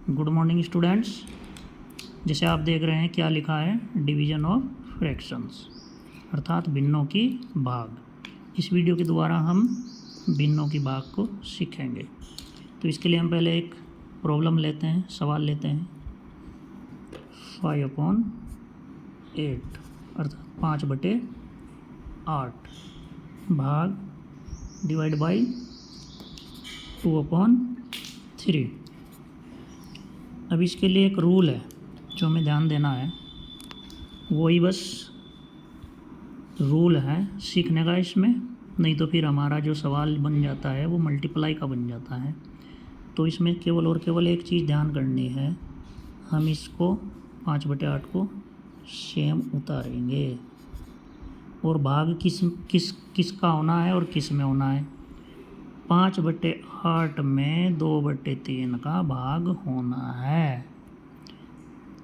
Good morning students. जैसे आप देख रहे हैं क्या लिखा है, डिवीजन ऑफ फ्रैक्शंस अर्थात भिन्नों की भाग। इस वीडियो के द्वारा हम भिन्नों की भाग को सीखेंगे। तो इसके लिए हम पहले एक प्रॉब्लम लेते हैं, सवाल लेते हैं। 5/8 अर्थात 5/8 भाग डिवाइड बाई 2/3। अब इसके लिए एक रूल है जो हमें ध्यान देना है, वही बस रूल है सीखने का इसमें, नहीं तो फिर हमारा जो सवाल बन जाता है वो मल्टीप्लाई का बन जाता है। तो इसमें केवल और केवल एक चीज़ ध्यान करनी है, हम इसको 5/8 को सेम उतारेंगे और भाग किसका होना है और किस में होना है। 5/8 में 2/3 का भाग होना है।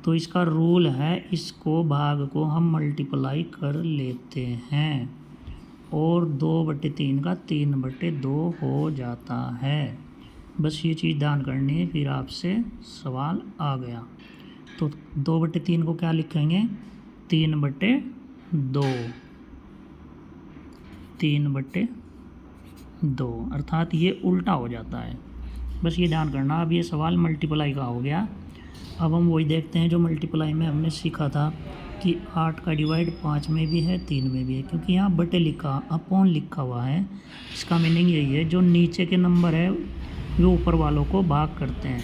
तो इसका रूल है, इसको भाग को हम मल्टीप्लाई कर लेते हैं और 2/3 का 3/2 हो जाता है। बस ये चीज़ ध्यान करनी है, फिर आपसे सवाल आ गया। तो 2/3 को क्या लिखेंगे, 3/2, 3/2 अर्थात ये उल्टा हो जाता है। बस ये ध्यान करना। अब ये सवाल मल्टीप्लाई का हो गया। अब हम वही देखते हैं जो मल्टीप्लाई में हमने सीखा था कि 8 का डिवाइड 5 में भी है, 3 में भी है। क्योंकि यहाँ बटे लिखा, अपॉन लिखा हुआ है, इसका मीनिंग यही है जो नीचे के नंबर है वो ऊपर वालों को भाग करते हैं।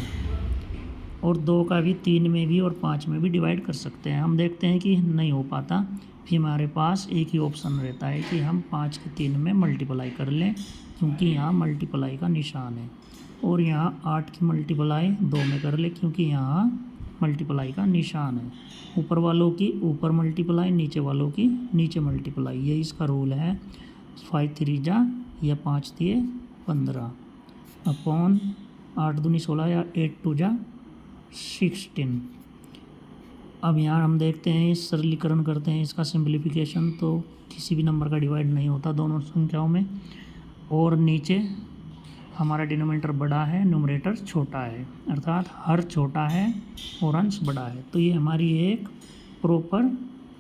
और 2 का भी 3 में भी और 5 में भी डिवाइड कर सकते हैं। हम देखते हैं कि नहीं हो पाता, फिर हमारे पास एक ही ऑप्शन रहता है कि हम 5 के 3 में मल्टीप्लाई कर लें, क्योंकि यहाँ मल्टीप्लाई का निशान है। और यहाँ 8 की मल्टीप्लाई 2 में कर ले, क्योंकि यहाँ मल्टीप्लाई का निशान है। ऊपर वालों की ऊपर मल्टीप्लाई, नीचे वालों की नीचे मल्टीप्लाई, ये इसका रूल है। 5 3 जा या 5 3 15 अपॉन 8 दूनी 16 या 8 2 जा 16। अब यहाँ हम देखते हैं, सरलीकरण करते हैं इसका सिंप्लीफिकेशन, तो किसी भी नंबर का डिवाइड नहीं होता दोनों संख्याओं में। और नीचे हमारा डिनोमिनेटर बड़ा है, न्यूमरेटर छोटा है, अर्थात हर छोटा है और अंश बड़ा है। तो ये हमारी एक प्रॉपर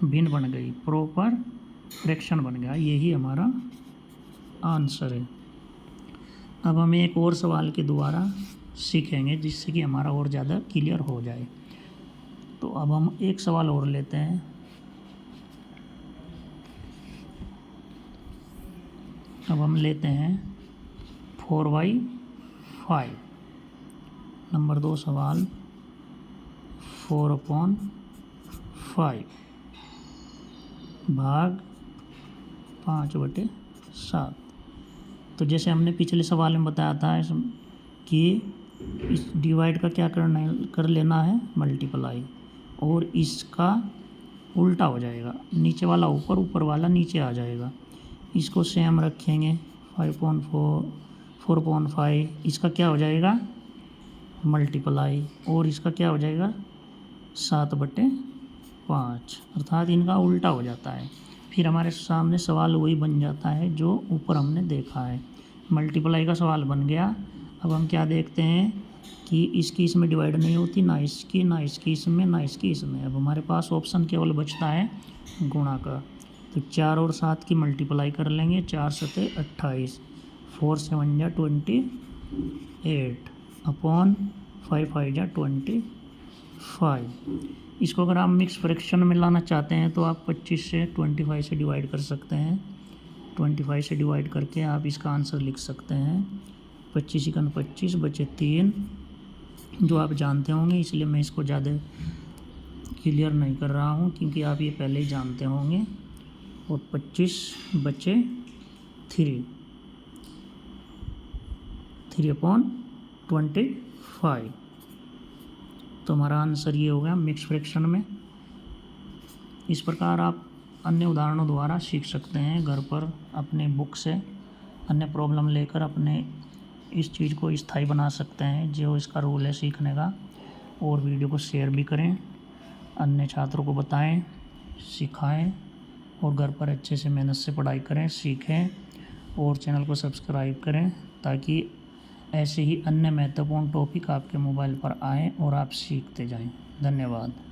भिन्न बन गई, प्रॉपर फ्रैक्शन बन गया। यही हमारा आंसर है। अब हम एक और सवाल के द्वारा सीखेंगे जिससे कि हमारा और ज़्यादा क्लियर हो जाए। तो अब हम एक सवाल और लेते हैं। अब हम लेते हैं 4/5। नंबर 2 सवाल 4/5 भाग 5/7। तो जैसे हमने पिछले सवाल में बताया था कि इस डिवाइड का क्या कर लेना है, मल्टीप्लाई, और इसका उल्टा हो जाएगा, नीचे वाला ऊपर, ऊपर वाला नीचे आ जाएगा। इसको सेम रखेंगे 4/5, इसका क्या हो जाएगा, मल्टीप्लाई, और इसका क्या हो जाएगा 7/5, अर्थात इनका उल्टा हो जाता है। फिर हमारे सामने सवाल वही बन जाता है जो ऊपर हमने देखा है, मल्टीप्लाई का सवाल बन गया। अब हम क्या देखते हैं कि इसकी इसमें डिवाइड नहीं होती, ना इसकी इसमें, ना इसकी इसमें। अब हमारे पास ऑप्शन केवल बचता है गुणा का। तो 4 और 7 की मल्टीप्लाई कर लेंगे, 4 7 28, 4 7 जा 28 अपॉन 5 5 जा 25। इसको अगर आप मिक्स फ्रैक्शन में लाना चाहते हैं तो आप 25 से 25 से डिवाइड कर सकते हैं। 25 से डिवाइड करके आप इसका आंसर लिख सकते हैं। 25 × 25 बचे 3, जो आप जानते होंगे, इसलिए मैं इसको ज़्यादा क्लियर नहीं कर रहा हूँ क्योंकि आप ये पहले ही जानते होंगे। और 25 बचे 3/25। तो हमारा आंसर ये हो गया मिक्स फ्रैक्शन में। इस प्रकार आप अन्य उदाहरणों द्वारा सीख सकते हैं घर पर अपने बुक से, अन्य प्रॉब्लम लेकर अपने इस चीज़ को स्थायी बना सकते हैं जो इसका रूल है सीखने का। और वीडियो को शेयर भी करें, अन्य छात्रों को बताएं, सिखाएं और घर पर अच्छे से मेहनत से पढ़ाई करें, सीखें और चैनल को सब्सक्राइब करें ताकि ऐसे ही अन्य महत्वपूर्ण टॉपिक आपके मोबाइल पर आएँ और आप सीखते जाएं। धन्यवाद।